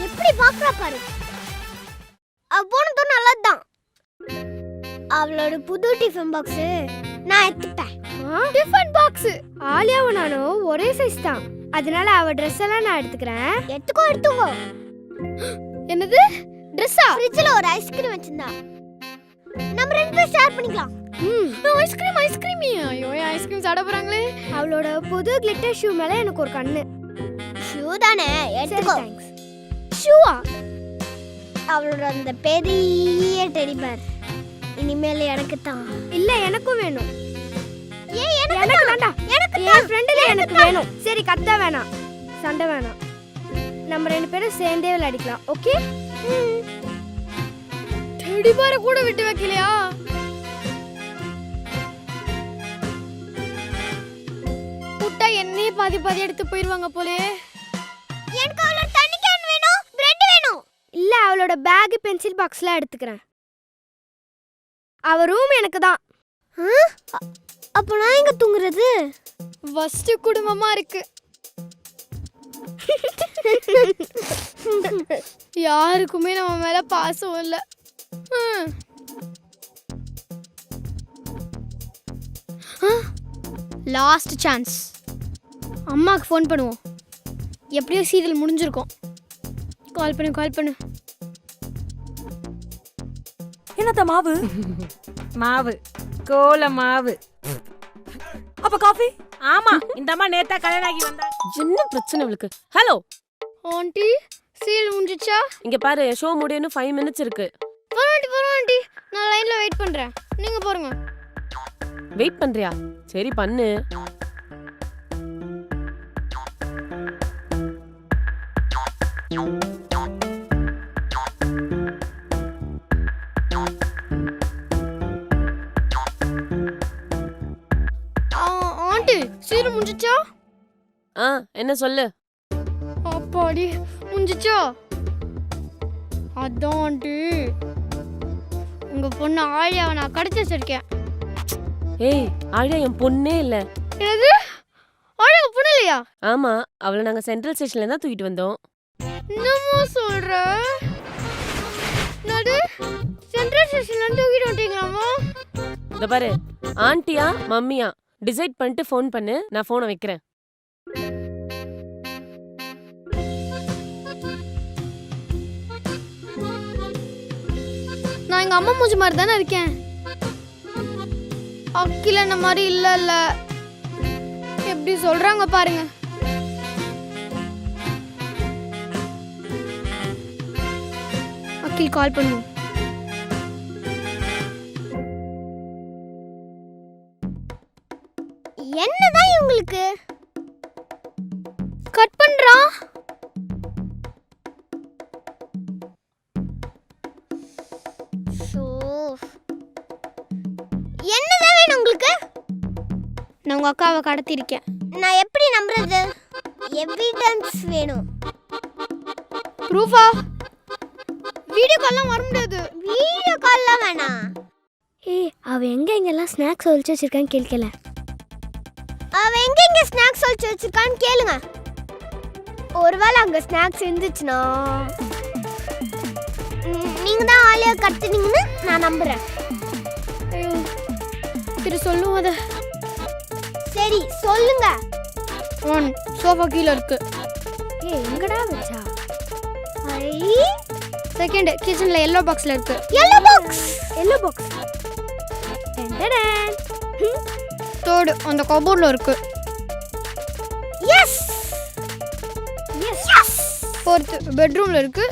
எப்படி பாக்குறா பாரு. அவ போனதும் நல்லதுதான். அவளோட புது டிஃபன் பாக்ஸ் நான் எடுத்துப்பேன். டிஃபன் பாக்ஸ் ஆலியாவும் நானும் ஒரே சைஸ் தான். அதனால அவ Dress எல்லாம் நான் எடுத்துக்கிறேன். எடுத்துக்கோ. என்னது Dress-ஆ? ஃப்ரிட்ஜ்ல ஒரு ஐஸ்கிரீம் வச்சிருந்தா. நம்ம ரெண்டு பேரும் ஷேர் பண்ணிக்கலாம். ஐஸ்கிரீம் ஐயோ ஐஸ்கிரீம் சாப்பிட போறாங்களே. அவளோட புது கிளிட்டர் ஷூ மேல எனக்கு ஒரு கண்ணு. ஷூ தானே எடுத்துக்கோ. ஷூவா? அவளோட அந்த பெரிய டெடி பேர் இனிமேல் எனக்கு தான். இல்ல எனக்கும் வேணும். ஏன் எனக்கு வேண்டாம். எனக்கு என் ஃப்ரெண்டுல எனக்கு வேணும். சரி கத்த வேணாம், சண்டை வேணாம். நம்ம ரெண்டு பேரும் சேர்ந்தே விளையாடிக்கலாம். ஓகே? டெடி பேரை கூட விட்டு வைக்கலையா? புட்டா என்னையே பாதி பாதி எடுத்து போயிடுவாங்க போலே. எனக்கு அவளோட தண்ணி கேன் வேணும், பிரெட் வேணும். இல்ல அவளோட பேக் பென்சில் பாக்ஸ்ல எடுத்துக்கிறேன். அவ ரூம் எனக்கு தான். அப்ப நான் எங்க தூங்குறது? ஃபர்ஸ்ட் குடும்பமா இருக்கு. யாருக்குமே நம்ம மேல பாசம் இல்ல. Last chance. அம்மாக்கு ஃபோன் பண்ணுவோம். எப்படியோ சீரியல் முடிஞ்சிருக்கும். கால் பண்ணு. என்னத்த மாவு? மாவு கோல மாவு. அப்ப காஃபி? ஆமா, இந்த அம்மா நேத்தா கல்யாணம் ஆகி வந்தா. என்ன பிரச்சனை இவளுக்கு? ஹலோ ஆண்டி, சீரியல் முடிஞ்சிச்சா? இங்க பாரு, ஷோ முடியணும் 5 minutes இருக்கு. ஆண்டி, நான் லைன்ல வெயிட் பண்றேன். நீங்க போறீங்க. வெயிட் பண்றியா? சரி பண்ணு. ஆண்டி, சீரியல் முடிஞ்சிச்சா? என்ன சொல்லு? அப்பாடி, முடிஞ்சிச்சா? அதான் ஆண்டி, உங்க பொண்ணு ஆழியாவை நான் கடத்தி வச்சிருக்கேன். ஏய், ஆழியா என் பொண்ணே இல்ல. என்னது? ஆழியா பொண்ணு இல்லையா? ஆமா, அவளை நாங்க சென்ட்ரல் ஸ்டேஷன்ல இருந்தா தூக்கிட்டு வந்தோம். என்னமோ சொல்ற? நடு சென்ட்ரல் ஸ்டேஷன்ல தூக்கிட்டு வந்துட்டீங்களாமா? இந்த பாரு, ஆண்டியா மம்மியா டிசைட் பண்ணிட்டு ஃபோன் பண்ணு, நான் ஃபோனை வைக்கிறேன். நான் எங்க அம்மா மூஞ்சி மாதிரி தானே இருக்கேன். அக்கில இந்த மாதிரி இல்ல. எப்படி சொல்றாங்க பாருங்க. அக்கில் கால் பண்ணுவோம். என்னதான் உங்களுக்கு? கட் பண்றான். என்னதான் வேணும் உங்களுக்கு? நான் உங்க அக்காவை கடத்தி இருக்கேன். நான் எப்படி நம்புறது? எவிடன்ஸ் வேணும். ப்ரூஃபா? வீடியோ கால்லாம் வர முடியாது. வீடியோ கால்லாம் வேணாம். ஏய், அவ எங்கெல்லாம் ஸ்நாக்ஸ் ஒளிச்சு வச்சிருக்கான்னு கேட்கல. அவ எங்க ஸ்நாக்ஸ் ஒளிச்சு வச்சிருக்கான்னு கேளுங்க. ஒருவேளை அங்க ஸ்நாக்ஸ் இருந்துச்சுன்னா நீங்க தான் ஆலியா கடத்துனீங்கன்னு நான் நம்புறேன். ஐயோ, சரி சொல்லுவோம் அத. சரி சொல்லுங்க. ஒன் சோஃபா கீழ இருக்கு. ஏய், எங்கடா வச்சா? செகண்ட் கிச்சன்ல yellow பாக்ஸ்ல இருக்கு. yellow box. தேர்ட் அந்த கபோர்ட்ல இருக்கு. எஸ். ஃபோர்த் பெட்ரூம்ல இருக்கு.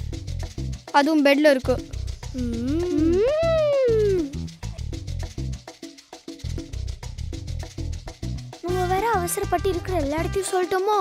அதுவும் பெட்ல இருக்கு. நம்ம வேற அவசரப்பட்டு இருக்கிற எல்லா இடத்தையும் சொல்லிட்டோமோ?